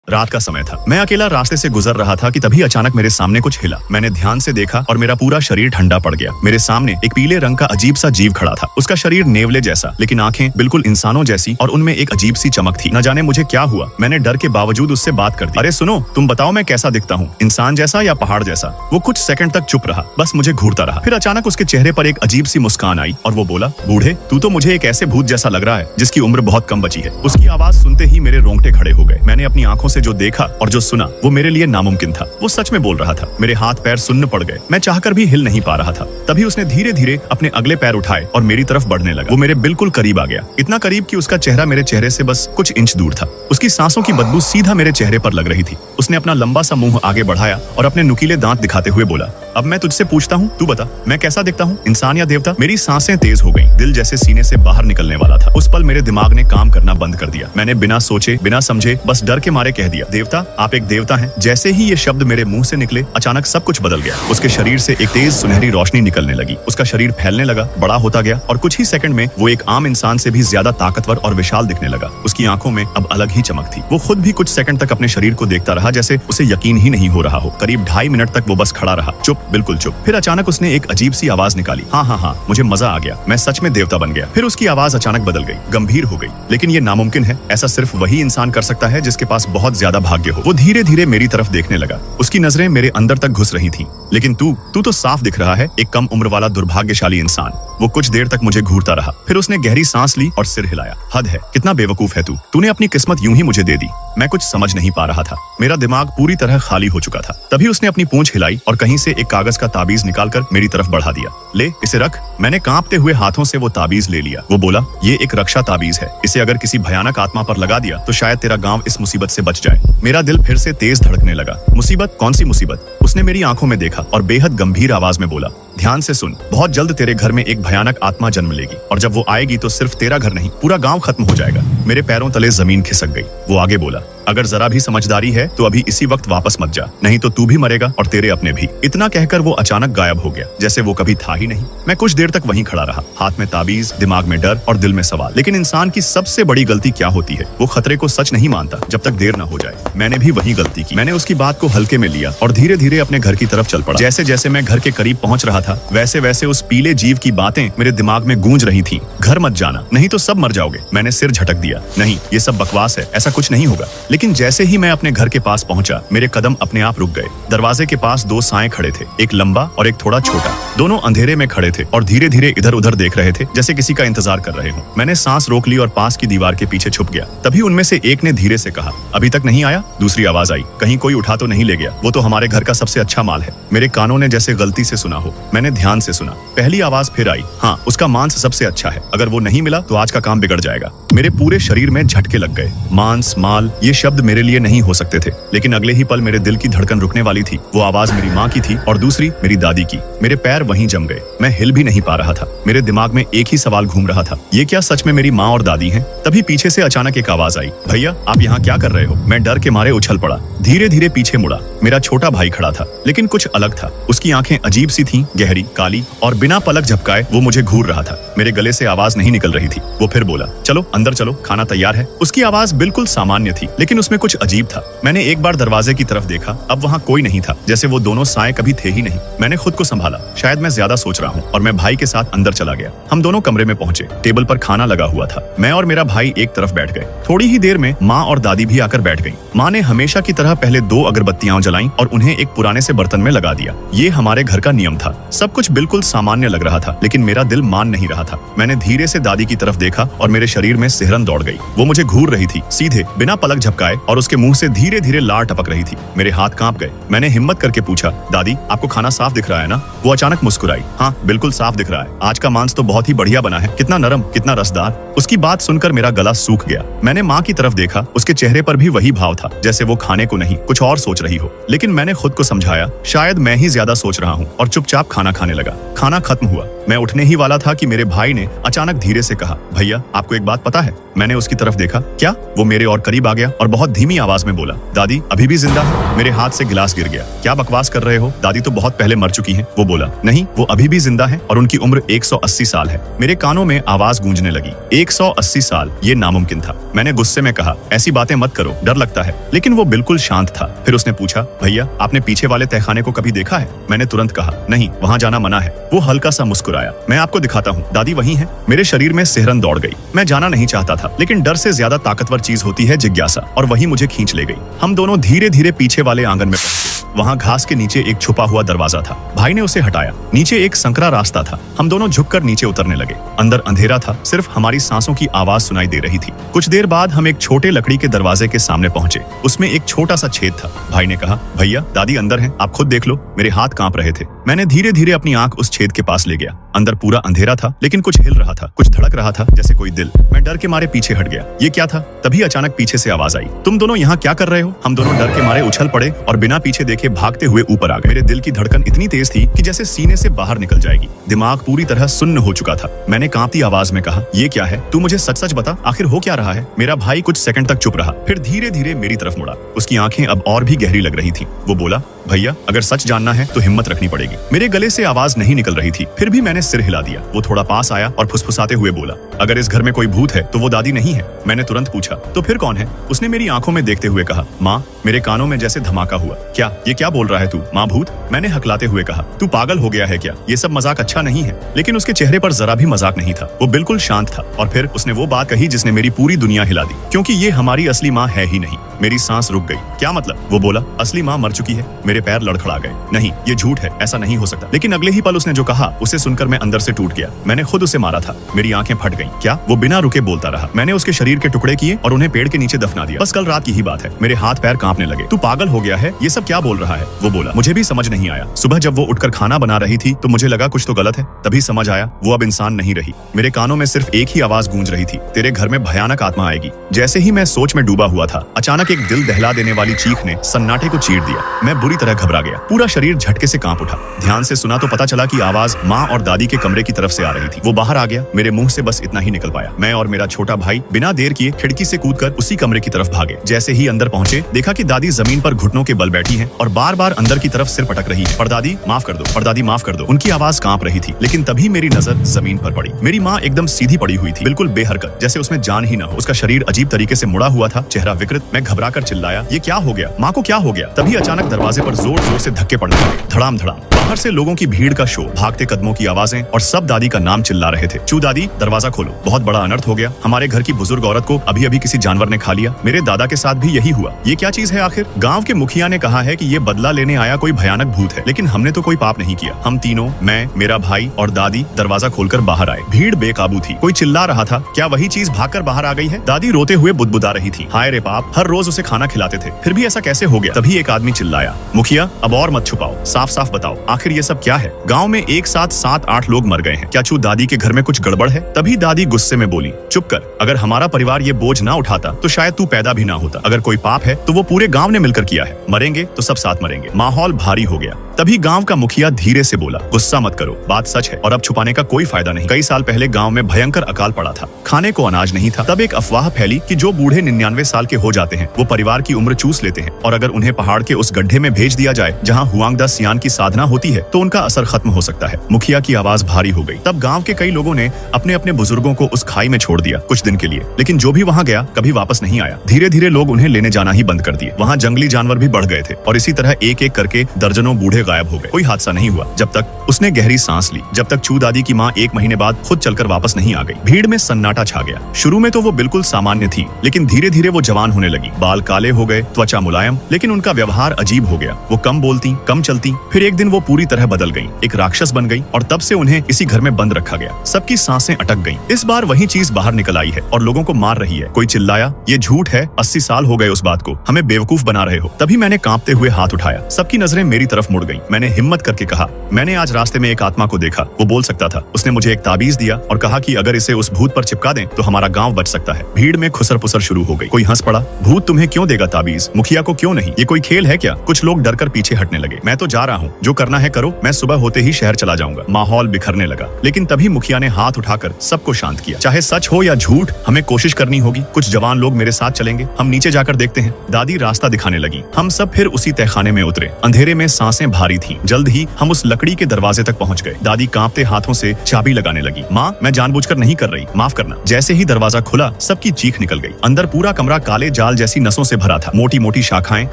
रात का समय था। मैं अकेला रास्ते से गुजर रहा था कि तभी अचानक मेरे सामने कुछ हिला। मैंने ध्यान से देखा और मेरा पूरा शरीर ठंडा पड़ गया। मेरे सामने एक पीले रंग का अजीब सा जीव खड़ा था। उसका शरीर नेवले जैसा, लेकिन आंखें बिल्कुल इंसानों जैसी और उनमें एक अजीब सी चमक थी। न जाने मुझे क्या हुआ, मैंने डर के बावजूद उससे बात कर दी। अरे सुनो, तुम बताओ मैं कैसा दिखता हूँ, इंसान जैसा या पहाड़ जैसा? वो कुछ सेकंड तक चुप रहा, बस मुझे घूरता रहा। फिर अचानक उसके चेहरे पर एक अजीब सी मुस्कान आई और वो बोला, बूढ़े, तू तो मुझे एक ऐसे भूत जैसा लग रहा है जिसकी उम्र बहुत कम बची है। उसकी आवाज सुनते ही मेरे रोंगटे खड़े हो गए। मैंने अपनी आंखों से जो देखा और जो सुना वो मेरे लिए नामुमकिन था। वो सच में बोल रहा था। मेरे हाथ पैर सुन्न पड़ गए। मैं चाहकर भी हिल नहीं पा रहा था। तभी उसने धीरे धीरे अपने अगले पैर उठाए और मेरी तरफ बढ़ने लगा। वो मेरे बिल्कुल करीब आ गया, इतना करीब कि उसका चेहरा मेरे चेहरे से बस कुछ इंच दूर था। उसकी सांसों की बदबू सीधा मेरे चेहरे पर लग रही थी। उसने अपना लंबा सा मुंह आगे बढ़ाया और अपने नुकीले दांत दिखाते हुए बोला, अब मैं तुझसे पूछता हूँ, तू बता मैं कैसा दिखता हूँ, इंसान या देवता? मेरी सांसें तेज हो गईं। दिल जैसे सीने से बाहर निकलने वाला था। उस पल मेरे दिमाग ने काम करना बंद कर दिया। मैंने बिना सोचे बिना समझे बस डर के मारे कह दिया, देवता, आप एक देवता हैं। जैसे ही ये शब्द मेरे मुंह से निकले, अचानक सब कुछ बदल गया। उसके शरीर से एक तेज सुनहरी रोशनी निकलने लगी। उसका शरीर फैलने लगा, बड़ा होता गया और कुछ ही सेकंड में वो एक आम इंसान से भी ज्यादा ताकतवर और विशाल दिखने लगा। उसकी आंखों में अब अलग ही चमक थी। वो खुद भी कुछ सेकंड तक अपने शरीर को देखता रहा, जैसे उसे यकीन ही नहीं हो रहा हो। करीब 2.5 मिनट तक वो बस खड़ा रहा, चुप, बिल्कुल चुप। फिर अचानक उसने एक अजीब सी आवाज निकाली, हाँ हाँ हाँ, मुझे मजा आ गया, मैं सच में देवता बन गया। फिर उसकी आवाज अचानक बदल गई, गंभीर हो गई। लेकिन ये नामुमकिन है, ऐसा सिर्फ वही इंसान कर सकता है जिसके पास बहुत ज्यादा भाग्य हो। वो धीरे धीरे मेरी तरफ देखने लगा। उसकी नजरें मेरे अंदर तक घुस रही थीं। लेकिन तू तो साफ दिख रहा है, एक कम उम्र वाला दुर्भाग्यशाली इंसान। वो कुछ देर तक मुझे घूरता रहा। फिर उसने गहरी सांस ली और सिर हिलाया। हद है, कितना बेवकूफ है तू। तूने अपनी किस्मत यूं ही मुझे दे दी। मैं कुछ समझ नहीं पा रहा था। मेरा दिमाग पूरी तरह खाली हो चुका था। तभी उसने अपनी पूंछ हिलाई और कहीं से एक कागज का ताबीज निकालकर मेरी तरफ बढ़ा दिया। ले, इसे रख। मैंने कांपते हुए हाथों से वो ताबीज ले लिया। वो बोला, ये एक रक्षा ताबीज है। इसे अगर किसी भयानक आत्मा पर लगा दिया तो शायद तेरा गांव इस मुसीबत से बच जाए। मेरा दिल फिर से तेज धड़कने लगा। मुसीबत? कौन सी मुसीबत? उसने मेरी आंखों में देखा और बेहद गंभीर आवाज में बोला, ध्यान से सुन, बहुत जल्द तेरे घर में एक भयानक आत्मा जन्म लेगी और जब वो आएगी तो सिर्फ तेरा घर नहीं, पूरा गांव खत्म हो जाएगा। मेरे पैरों तले जमीन खिसक गई। वो आगे बोला, अगर जरा भी समझदारी है तो अभी इसी वक्त वापस मत जा, नहीं तो तू भी मरेगा और तेरे अपने भी। इतना कहकर वो अचानक गायब हो गया, जैसे वो कभी था ही नहीं। मैं कुछ देर तक वहीं खड़ा रहा, हाथ में ताबीज, दिमाग में डर और दिल में सवाल। लेकिन इंसान की सबसे बड़ी गलती क्या होती है? वो खतरे को सच नहीं मानता जब तक देर न हो जाए। मैंने भी वही गलती की। मैंने उसकी बात को हल्के में लिया और धीरे धीरे अपने घर की तरफ चल पड़ा। जैसे जैसे मैं घर के करीब पहुंच रहा था, वैसे वैसे उस पीले जीव की बातें मेरे दिमाग में गूंज रही थीं। घर मत जाना, नहीं तो सब मर जाओगे। मैंने सिर झटक दिया, नहीं, ये सब बकवास है, ऐसा कुछ नहीं होगा। लेकिन जैसे ही मैं अपने घर के पास पहुंचा, मेरे कदम अपने आप रुक गए। दरवाजे के पास 2 साएं खड़े थे, एक लंबा और एक थोड़ा छोटा। दोनों अंधेरे में खड़े थे और धीरे धीरे इधर उधर देख रहे थे, जैसे किसी का इंतजार कर रहे हों। मैंने सांस रोक ली और पास की दीवार के पीछे छुप गया। तभी उनमें से एक ने धीरे से कहा, अभी तक नहीं आया? दूसरी आवाज आई, कहीं कोई उठा तो नहीं ले गया? वो तो हमारे घर का सबसे अच्छा माल है। मेरे कानों ने जैसे गलती से सुना हो। मैंने ध्यान से सुना। पहली आवाज फिर आई, हाँ, उसका मांस सबसे अच्छा है, अगर वो नहीं मिला तो आज का काम बिगड़ जाएगा। मेरे पूरे शरीर में झटके लग गए। मांस, माल, ये शब्द मेरे लिए नहीं हो सकते थे। लेकिन अगले ही पल मेरे दिल की धड़कन रुकने वाली थी। वो आवाज मेरी माँ की थी और दूसरी मेरी दादी की। मेरे पैर वहीं जम गए। मैं हिल भी नहीं पा रहा था। मेरे दिमाग में एक ही सवाल घूम रहा था, ये क्या सच में मेरी माँ और दादी हैं? तभी पीछे से अचानक एक आवाज आई, भैया, आप यहाँ क्या कर रहे हो? मैं डर के मारे उछल पड़ा। धीरे धीरे पीछे मुड़ा। मेरा छोटा भाई खड़ा था, लेकिन कुछ अलग था। उसकी आंखें अजीब सी थीं, गहरी, काली, और बिना पलक झपकाए वो मुझे घूर रहा था। मेरे गले से आवाज नहीं निकल रही थी। वो फिर बोला, चलो अंदर चलो, खाना तैयार है। उसकी आवाज बिल्कुल सामान्य थी, लेकिन उसमें कुछ अजीब था। मैंने एक बार दरवाजे की तरफ देखा, अब वहाँ कोई नहीं था, जैसे वो दोनों साएं कभी थे ही नहीं। मैंने खुद को संभाला, शायद मैं ज्यादा सोच रहा हूँ, और मैं भाई के साथ अंदर चला गया। हम दोनों कमरे में पहुंचे। टेबल पर खाना लगा हुआ था। मैं और मेरा भाई एक तरफ बैठ गए। थोड़ी ही देर में माँ और दादी भी आकर बैठ गईं। माँ ने हमेशा की तरह पहले 2 अगरबत्तियां जलाईं और उन्हें एक पुराने से बर्तन में लगा दिया। ये हमारे घर का नियम था। सब कुछ बिल्कुल सामान्य लग रहा था, लेकिन मेरा दिल मान नहीं रहा था। मैंने धीरे से दादी की तरफ देखा और मेरे शरीर में सिहरन दौड़ गई। वो मुझे घूर रही थी, सीधे, बिना पलक झपकाए, और उसके मुंह से धीरे धीरे लार टपक रही थी। मेरे हाथ कांप गए। मैंने हिम्मत करके पूछा, दादी, आपको खाना साफ दिख रहा है ना? वो अचानक मुस्कुराई, हाँ, बिल्कुल साफ दिख रहा है। आज का मांस तो बहुत ही बढ़िया बना है, कितना नरम, कितना रसदार। उसकी बात सुनकर मेरा गला सूख गया। मैंने माँ की तरफ देखा। उसके चेहरे पर भी वही भाव था, जैसे वो खाने को नहीं, कुछ और सोच रही हो। लेकिन मैंने खुद को समझाया, शायद मैं ही ज्यादा सोच रहा हूँ, और चुपचाप खाना खाने लगा। खाना खत्म हुआ। मैं उठने ही वाला था कि मेरे भाई ने अचानक धीरे से कहा, भैया, आपको एक बात पता है? मैंने मैंने उसकी तरफ देखा। क्या? वो मेरे और करीब आ गया और बहुत धीमी आवाज में बोला, दादी अभी भी जिंदा है? मेरे हाथ से गिलास गिर गया। क्या बकवास कर रहे हो? दादी तो बहुत पहले मर चुकी हैं। वो बोला, नहीं, वो अभी भी जिंदा है और उनकी उम्र 180 साल है। मेरे कानों में आवाज गूंजने लगी, 180 साल, ये नामुमकिन था। मैंने गुस्से में कहा, ऐसी बातें मत करो, डर लगता है। लेकिन वो बिल्कुल शांत था। फिर उसने पूछा, भैया आपने पीछे वाले तहखाने को कभी देखा है? मैंने तुरंत कहा, नहीं, वहाँ जाना मना है। वो हल्का सा मुस्कुराया, मैं आपको दिखाता हूँ, दादी वही है। मेरे शरीर में सिहरन दौड़ गई। मैं जाना नहीं चाहता था, लेकिन डर से ज्यादा ताकतवर चीज होती है जिज्ञासा, और वही मुझे खींच ले गई। हम दोनों धीरे धीरे पीछे वाले आंगन में पहुंचे। वहाँ घास के नीचे एक छुपा हुआ दरवाजा था। भाई ने उसे हटाया। नीचे एक संकरा रास्ता था। हम दोनों झुककर नीचे उतरने लगे। अंदर अंधेरा था, सिर्फ हमारी सांसों की आवाज सुनाई दे रही थी। कुछ देर बाद हम एक छोटे लकड़ी के दरवाजे के सामने पहुंचे। उसमें एक छोटा सा छेद था। भाई ने कहा, भैया दादी अंदर हैं, आप खुद देख लो। मेरे हाथ कांप रहे थे। मैंने धीरे धीरे अपनी आंख उस छेद के पास ले गया। अंदर पूरा अंधेरा था, लेकिन कुछ हिल रहा था, कुछ धड़क रहा था, जैसे कोई दिल। मैं डर के मारे पीछे हट गया। ये क्या था? तभी अचानक पीछे से आवाज आई, तुम दोनों यहाँ क्या कर रहे हो? हम दोनों डर के मारे उछल पड़े और बिना पीछे देखे भागते हुए ऊपर आ गए। मेरे दिल की धड़कन इतनी तेज थी कि जैसे सीने से बाहर निकल जाएगी। दिमाग पूरी तरह सुन्न हो चुका था। मैंने कांपती आवाज में कहा, ये क्या है? तू मुझे सच सच बता, आखिर हो क्या रहा है? मेरा भाई कुछ सेकंड तक चुप रहा, फिर धीरे धीरे मेरी तरफ मुड़ा। उसकी आंखें अब और भी गहरी लग रही थी। वो बोला, भैया अगर सच जानना है तो हिम्मत रखनी पड़ेगी। मेरे गले से आवाज नहीं निकल रही थी, फिर भी मैंने सिर हिला दिया। वो थोड़ा पास आया और फुसफुसाते हुए बोला, अगर इस घर में कोई भूत है तो वो दादी नहीं है। मैंने तुरंत पूछा, तो फिर कौन है? उसने मेरी आंखों में देखते हुए कहा, माँ। मेरे कानों में जैसे धमाका हुआ। क्या? ये क्या बोल रहा है तू? माँ भूत? मैंने हकलाते हुए कहा, तू पागल हो गया है क्या? ये सब मजाक अच्छा नहीं है। लेकिन उसके चेहरे पर जरा भी मजाक नहीं था। वो बिल्कुल शांत था। और फिर उसने वो बात कही जिसने मेरी पूरी दुनिया हिला दी, क्योंकि ये हमारी असली माँ है ही नहीं। मेरी सांस रुक गई। क्या मतलब? वो बोला, असली माँ मर चुकी है। मेरे पैर लड़खड़ा गए। नहीं, ये झूठ है, ऐसा नहीं हो सकता। लेकिन अगले ही पल उसने जो कहा उसे सुनकर मैं अंदर से टूट गया। मैंने खुद उसे मारा था। मेरी आंखें फट गईं। क्या? वो बिना रुके बोलता रहा। मैंने उसके शरीर के टुकड़े किए और उन्हें पेड़ के नीचे दफना दिया। बस कल रात की ही बात है। मेरे हाथ पैर कांपने लगे। तू पागल हो गया है? ये सब क्या बोल रहा है? वो बोला। मुझे भी समझ नहीं आया। सुबह जब वो उठकर खाना बना रही थी तो मुझे लगा कुछ तो गलत है। तभी समझ आया वो अब इंसान नहीं रही। मेरे कानों में सिर्फ एक ही आवाज गूंज रही थी, तेरे घर में भयानक आत्मा आएगी। जैसे ही मैं सोच में डूबा हुआ था, अचानक एक दिल दहला देने वाली चीख ने सन्नाटे को चीर दिया। मैं बुरी तरह घबरा गया। पूरा शरीर झटके से कांप उठा। ध्यान से सुना तो पता चला कि आवाज माँ और दादी के कमरे की तरफ से आ रही थी। वो बाहर आ गया। मेरे मुंह से बस इतना ही निकल पाया। मैं और मेरा छोटा भाई बिना देर किए खिड़की से कूदकर उसी कमरे की तरफ भागे। जैसे ही अंदर पहुंचे, देखा कि दादी जमीन पर घुटनों के बल बैठी हैं और बार बार अंदर की तरफ सिर पटक रही है। परदादी माफ कर दो, परदादी माफ कर दो। उनकी आवाज कांप रही थी। लेकिन तभी मेरी नजर जमीन पर पड़ी। मेरी माँ एकदम सीधी पड़ी हुई थी, बिल्कुल बेहरकत, जैसे उसमें जान ही न हो। उसका शरीर अजीब तरीके से मुड़ा हुआ था, चेहरा विकृत। मैं घबरा कर चिल्लाया, ये क्या हो गया? माँ को क्या हो गया? तभी अचानक दरवाजे पर जोर जोर से धक्के पड़ने लगे, धड़ाम धड़ाम। बाहर से लोगों की भीड़ का शोर, भागते कदमों की आवाजें और सब दादी का नाम चिल्ला रहे थे। चू दादी, दरवाजा खोलो, बहुत बड़ा अनर्थ हो गया। हमारे घर की बुजुर्ग औरत को अभी अभी किसी जानवर ने खा लिया। मेरे दादा के साथ भी यही हुआ। ये क्या चीज है आखिर? गांव के मुखिया ने कहा है कि ये बदला लेने आया कोई भयानक भूत है, लेकिन हमने तो कोई पाप नहीं किया। हम तीनों, मैं, मेरा भाई और दादी दरवाजा खोलकर बाहर आए। भीड़ बेकाबू थी। कोई चिल्ला रहा था, क्या वही चीज भागकर बाहर आ गई है? दादी रोते हुए बुदबुदा रही थी, हाय रे पाप, हर रोज उसे खाना खिलाते थे, फिर भी ऐसा कैसे हो गया? तभी एक आदमी चिल्लाया, मुखिया अब और मत छुपाओ, साफ साफ बताओ आखिर ये सब क्या है? गांव में एक साथ 7-8 लोग मर गए हैं। क्या चू दादी के घर में कुछ गड़बड़ है? तभी दादी गुस्से में बोली, चुप कर, अगर हमारा परिवार ये बोझ ना उठाता तो शायद तू पैदा भी ना होता। अगर कोई पाप है तो वो पूरे गांव ने मिलकर किया है। मरेंगे तो सब साथ मरेंगे। माहौल भारी हो गया। तभी गांव का मुखिया धीरे से बोला, गुस्सा मत करो, बात सच है और अब छुपाने का कोई फायदा नहीं। कई साल पहले गांव में भयंकर अकाल पड़ा था, खाने को अनाज नहीं था। तब एक अफवाह फैली कि जो बूढ़े 99 साल के हो जाते हैं वो परिवार की उम्र चूस लेते हैं और अगर उन्हें पहाड़ के उस गड्ढे में भेज दिया जाए जहां हुआंगदा सियान की साधना होती है तो उनका असर खत्म हो सकता है। मुखिया की आवाज भारी हो गई। तब गांव के कई लोगों ने अपने अपने बुजुर्गों को उस खाई में छोड़ दिया कुछ दिन के लिए, लेकिन जो भी वहां गया कभी वापस नहीं आया। धीरे धीरे लोग उन्हें लेने जाना ही बंद कर दिए। वहां जंगली जानवर भी बढ़ गए थे और इसी तरह एक एक करके दर्जनों बूढ़े गायब हो गए। कोई हादसा नहीं हुआ जब तक उसने गहरी सांस ली, जब तक चू दादी की माँ 1 महीने बाद खुद चलकर वापस नहीं आ गई। भीड़ में सन्नाटा छा गया। शुरू में तो वो बिल्कुल सामान्य थी, लेकिन धीरे धीरे वो जवान होने लगी। बाल काले हो गए, त्वचा मुलायम, लेकिन उनका व्यवहार अजीब हो गया। वो कम बोलती, कम चलती। फिर एक दिन वो पूरी तरह बदल गई, एक राक्षस बन गई और तब से उन्हें इसी घर में बंद रखा गया। सबकी सांसें अटक गईं। इस बार वही चीज बाहर निकल आई है और लोगों को मार रही है। कोई चिल्लाया, ये झूठ है, 80 साल हो गए उस बात को, हमें बेवकूफ बना रहे हो। तभी मैंने कांपते हुए हाथ उठाया। सबकी नजरें मेरी तरफ मुड़ गईं। मैंने हिम्मत करके कहा, मैंने आज रास्ते में एक आत्मा को देखा, वो बोल सकता था। उसने मुझे एक ताबीज दिया और कहा कि अगर इसे उस भूत पर चिपका दें तो हमारा गांव बच सकता है। भीड़ में खुसर पुसर शुरू हो गई। कोई हंस पड़ा, भूत तुम्हें क्यों देगा ताबीज, मुखिया को क्यों नहीं? ये कोई खेल है क्या? कुछ लोग डरकर पीछे हटने लगे। मैं तो जा रहा हूँ, जो करना है है करो, मैं सुबह होते ही शहर चला जाऊंगा। माहौल बिखरने लगा, लेकिन तभी मुखिया ने हाथ उठाकर सबको शांत किया। चाहे सच हो या झूठ, हमें कोशिश करनी होगी। कुछ जवान लोग मेरे साथ चलेंगे, हम नीचे जाकर देखते हैं। दादी रास्ता दिखाने लगी। हम सब फिर उसी तहखाने में उतरे। अंधेरे में सांसें भारी थीं। जल्द ही हम उस लकड़ी के दरवाजे तक पहुंच गए। दादी कांपते हाथों से चाबी लगाने लगी। माँ, मैं जानबूझकर नहीं कर रही, माफ करना। जैसे ही दरवाजा खुला, सबकी चीख निकल गई। अंदर पूरा कमरा काले जाल जैसी नसों से भरा था। मोटी मोटी शाखाएं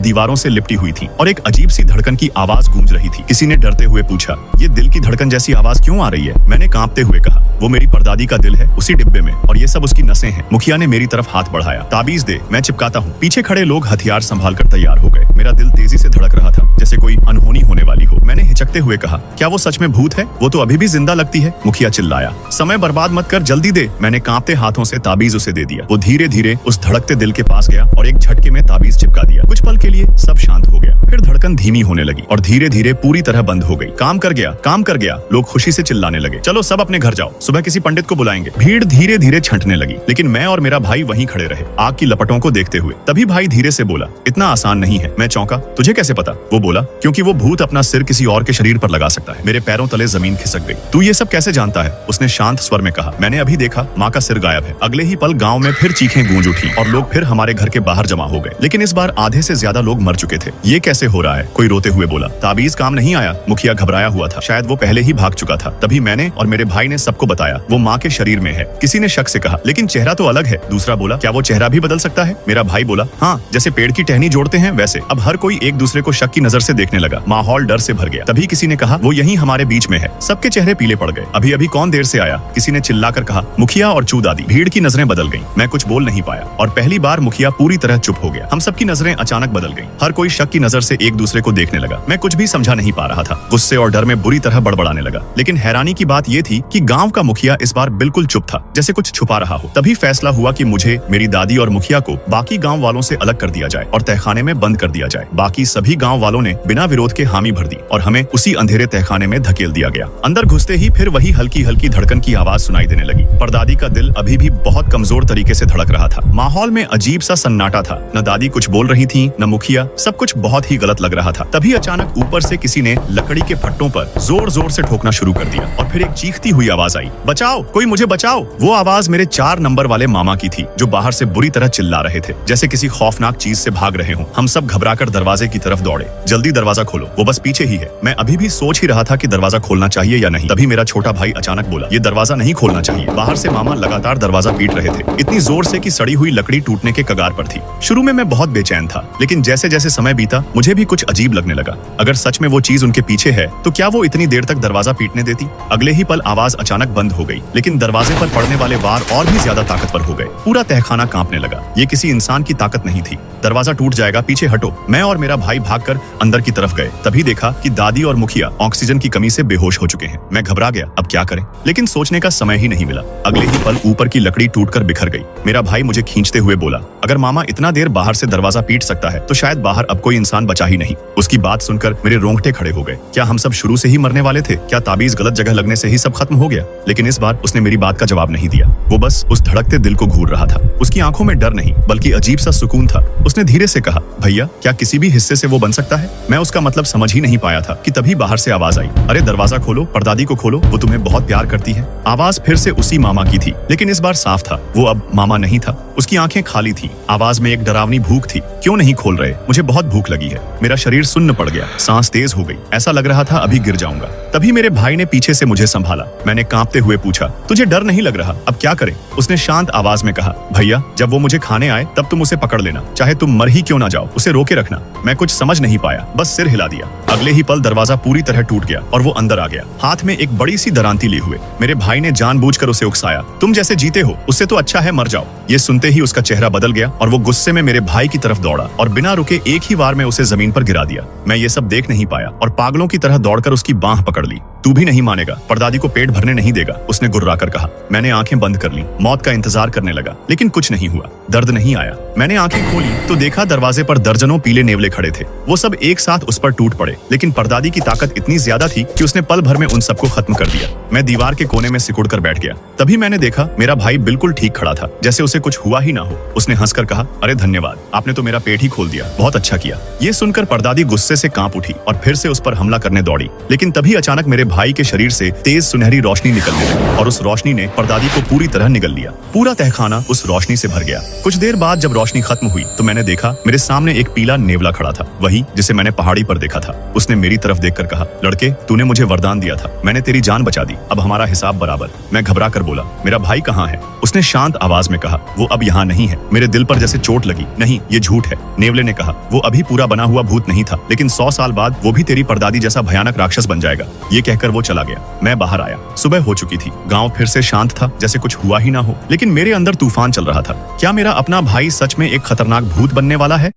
दीवारों से लिपटी हुई थी और एक अजीब सी धड़कन की आवाज गूंज रही थी। किसी ने डरते हुए पूछा, ये दिल की धड़कन जैसी आवाज क्यों आ रही है? मैंने कांपते हुए कहा, वो मेरी परदादी का दिल है, उसी डिब्बे में, और ये सब उसकी नसें हैं। मुखिया ने मेरी तरफ हाथ बढ़ाया। ताबीज दे, मैं चिपकाता हूँ। पीछे खड़े लोग हथियार संभाल कर तैयार हो गए। मेरा दिल तेजी से धड़क रहा था, जैसे कोई अनहोनी होने वाली हो। मैंने हिचकते हुए कहा, क्या वो सच में भूत है? वो तो अभी भी जिंदा लगती है। मुखिया चिल्लाया, समय बर्बाद मत कर, जल्दी दे। मैंने कांपते हाथों से ताबीज उसे दे दिया। वो धीरे धीरे उस धड़कते दिल के पास गया और एक झटके में ताबीज चिपका दिया। कुछ पल के लिए सब शांत हो गया। फिर धड़कन धीमी होने लगी और धीरे धीरे पूरी तरह बंद हो गई। काम कर गया, काम कर गया। लोग खुशी से चिल्लाने लगे, चलो सब अपने घर जाओ, सुबह किसी पंडित को बुलाएंगे। भीड़ धीरे धीरे छंटने लगी, लेकिन मैं और मेरा भाई वहीं खड़े रहे, आग की लपटों को देखते हुए। तभी भाई धीरे से बोला, इतना आसान नहीं है। मैं चौंका, तुझे कैसे पता? वो बोला, क्योंकि वो भूत अपना सिर किसी और के शरीर पर लगा सकता है। मेरे पैरों तले जमीन खिसक गई। तू ये सब कैसे जानता है? उसने शांत स्वर में कहा, मैंने अभी देखा, माँ का सिर गायब है। अगले ही पल गाँव में फिर चीखें गूंज उठी और लोग फिर हमारे घर के बाहर जमा हो गए। लेकिन इस बार आधे से ज्यादा लोग मर चुके थे। ये कैसे हो रहा है? कोई रोते हुए बोला, ताबीज काम नहीं आया। मुखिया घबराया हुआ था, शायद वो पहले ही भाग चुका था। तभी मैंने और मेरे भाई ने सबको बताया, वो माँ के शरीर में है। किसी ने शक से कहा, लेकिन चेहरा तो अलग है। दूसरा बोला, क्या वो चेहरा भी बदल सकता है? मेरा भाई बोला, हाँ, जैसे पेड़ की टहनी जोड़ते हैं वैसे। अब हर कोई एक दूसरे को शक की नजर से देखने लगा। माहौल डर से भर गया। तभी किसी ने कहा, वो यहीं हमारे बीच में है। सबके चेहरे पीले पड़ गए। अभी अभी कौन देर से आया? किसी ने चिल्लाकर कहा, मुखिया और चू दादी। भीड़ की नजरें बदल गईं। मैं कुछ बोल नहीं पाया और पहली बार मुखिया पूरी तरह चुप हो गया। हम सबकी नजरें अचानक बदल गईं। हर कोई शक की नजर से एक दूसरे को देखने लगा। मैं कुछ भी समझा नहीं पा रहा था। गुस्से और डर में बुरी तरह बड़बड़ाने लगा। लेकिन हैरानी की बात यह थी कि गांव का मुखिया इस बार बिल्कुल चुप था, जैसे कुछ छुपा रहा हो। तभी फैसला हुआ कि मुझे, मेरी दादी और मुखिया को बाकी गांव वालों से अलग कर दिया जाए और तहखाने में बंद कर दिया जाए। बाकी सभी गांव वालों ने बिना विरोध के हामी भर दी और हमें उसी अंधेरे तहखाने में धकेल दिया गया। अंदर घुसते ही फिर वही हल्की हल्की धड़कन की आवाज सुनाई देने लगी। परदादी का दिल अभी भी बहुत कमजोर तरीके से धड़क रहा था। माहौल में अजीब सा सन्नाटा था। न दादी कुछ बोल रही थी, न मुखिया। सब कुछ बहुत ही गलत लग रहा था। तभी अचानक ऊपर से किसी ने लकड़ी के फट्टों पर जोर जोर से ठोकना शुरू कर दिया और फिर एक चीखती हुई आवाज आई, बचाओ, कोई मुझे बचाओ। वो आवाज मेरे 4 नंबर वाले मामा की थी, जो बाहर से बुरी तरह चिल्ला रहे थे, जैसे किसी खौफनाक चीज से भाग रहे हों। हम सब घबराकर दरवाजे की तरफ दौड़े। जल्दी दरवाजा खोलो, वो बस पीछे ही है। मैं अभी भी सोच ही रहा था कि दरवाजा खोलना चाहिए या नहीं। तभी मेरा छोटा भाई अचानक बोला, ये दरवाजा नहीं खोलना चाहिए। बाहर से मामा लगातार दरवाजा पीट रहे थे, इतनी जोर से कि सड़ी हुई लकड़ी टूटने के कगार पर थी। शुरू में मैं बहुत बेचैन था, लेकिन जैसे जैसे समय बीता मुझे भी कुछ अजीब लगने लगा। अगर सच में वो चीज उनके पीछे है तो क्या वो इतनी देर तक दरवाजा पीटने देती? अगले ही पल आवाज अचानक बंद हो गई, लेकिन दरवाजे पर पड़ने वाले वार और भी ज्यादा ताकतवर हो गए। पूरा तहखाना कांपने लगा। ये किसी इंसान की ताकत नहीं थी। दरवाजा टूट जाएगा, पीछे हटो। मैं और मेरा भाई भागकर अंदर की तरफ गए। तभी देखा कि दादी और मुखिया ऑक्सीजन की कमी से बेहोश हो चुके हैं। मैं घबरा गया, अब क्या करें? लेकिन सोचने का समय ही नहीं मिला। अगले ही पल ऊपर की लकड़ी टूटकर बिखर गई। मेरा भाई मुझे खींचते हुए बोला, अगर मामा इतना देर बाहर से दरवाजा पीट सकता है तो शायद बाहर अब कोई इंसान बचा ही नहीं। उसकी बात सुनकर मेरे रोंगटे खड़े हो गए। क्या हम सब शुरू से ही मरने वाले थे? क्या ताबीज गलत जगह लगने से ही सब खत्म हो गया? लेकिन इस बार उसने मेरी बात का जवाब नहीं दिया। वो बस उस धड़कते दिल को घूर रहा था। उसकी आंखों में डर नहीं बल्कि अजीब सा सुकून था। उसने धीरे से कहा, भैया, क्या किसी भी हिस्से से वो बन सकता है? मैं उसका मतलब समझ ही नहीं पाया था कि तभी बाहर से आवाज आई, अरे दरवाजा खोलो, परदादी को खोलो, वो तुम्हें बहुत प्यार करती है। आवाज फिर से उसी मामा की थी, लेकिन इस बार साफ था। वो अब मामा नहीं था। उसकी आंखें खाली थी। आवाज में एक डरावनी भूख थी। क्यों नहीं खोल रहे? मुझे बहुत भूख लगी है। मेरा शरीर सुन्न पड़ गया, सांस तेज हो गई। ऐसा लग रहा था अभी गिर जाऊंगा। तभी मेरे भाई ने पीछे से मुझे संभाला। मैंने कांपते हुए पूछा, तुझे डर नहीं लग रहा? अब क्या करें? उसने शांत आवाज में कहा, भैया, जब वो मुझे खाने आए तब तुम उसे पकड़ लेना, चाहे तुम मर ही क्यों ना जाओ, उसे रोके रखना। मैं कुछ समझ नहीं पाया, बस सिर हिला दिया। अगले ही पल दरवाजा पूरी तरह टूट गया और वो अंदर आ गया, हाथ में एक बड़ी सी दरांती लिए हुए। मेरे भाई ने जानबूझकर उसे उकसाया, तुम जैसे जीते हो उससे तो अच्छा है मर जाओ। ये सुनते ही उसका चेहरा बदल गया और वो गुस्से में मेरे भाई की तरफ दौड़ा और बिना रुके एक ही वार में उसे जमीन पर गिरा दिया। मैं ये सब देख नहीं पाया और पागलों की तरह दौड़कर उसकी बांह पकड़ ली। तू भी नहीं मानेगा, परदादी को पेट भरने नहीं देगा, उसने गुर्राकर कहा। मैंने आंखें बंद कर ली, मौत का इंतजार करने लगा, लेकिन कुछ नहीं हुआ, दर्द नहीं आया। मैंने आंखें खोली तो देखा दरवाजे पर दर्जनों पीले नेवले खड़े थे। वो सब एक साथ उस पर टूट पड़े, लेकिन परदादी की ताकत इतनी ज्यादा थी कि उसने पल भर में उन सबको खत्म कर दिया। मैं दीवार के कोने में सिकुड़ कर बैठ गया। तभी मैंने देखा मेरा भाई बिल्कुल ठीक खड़ा था, जैसे उसे कुछ हुआ ही ना हो। उसने हंसकर कहा, अरे धन्यवाद, आपने तो मेरा पेट ही खोल दिया, बहुत अच्छा किया। ये सुनकर परदादी गुस्से से कांप उठी और फिर से उस पर हमला करने दौड़ी, लेकिन तभी अचानक मेरे भाई के शरीर से तेज सुनहरी रोशनी निकलने लगी और उस रोशनी ने परदादी को पूरी तरह निगल लिया। पूरा तहखाना उस रोशनी से भर गया। कुछ देर बाद जब रोशनी खत्म हुई तो मैंने देखा मेरे सामने एक पीला नेवला खड़ा था, वही जिसे मैंने पहाड़ी पर देखा था। उसने मेरी तरफ देखकर कहा, लड़के, तूने मुझे वरदान दिया था, मैंने तेरी जान बचा दी, अब हमारा हिसाब बराबर। मैं घबरा कर बोला, मेरा भाई कहाँ है? उसने शांत आवाज में कहा, वो अब यहाँ नहीं है। मेरे दिल पर जैसे चोट लगी। नहीं, ये झूठ है। नेवले ने कहा, वो अभी पूरा बना हुआ भूत नहीं था, लेकिन 100 साल बाद वो भी तेरी परदादी जैसा भयानक राक्षस बन जाएगा। ये कहकर वो चला गया। मैं बाहर आया। सुबह हो चुकी थी। गांव फिर से शांत था, जैसे कुछ हुआ ही ना हो, लेकिन मेरे अंदर तूफान चल रहा था। क्या मेरा अपना भाई सच में एक खतरनाक भूत बनने वाला है?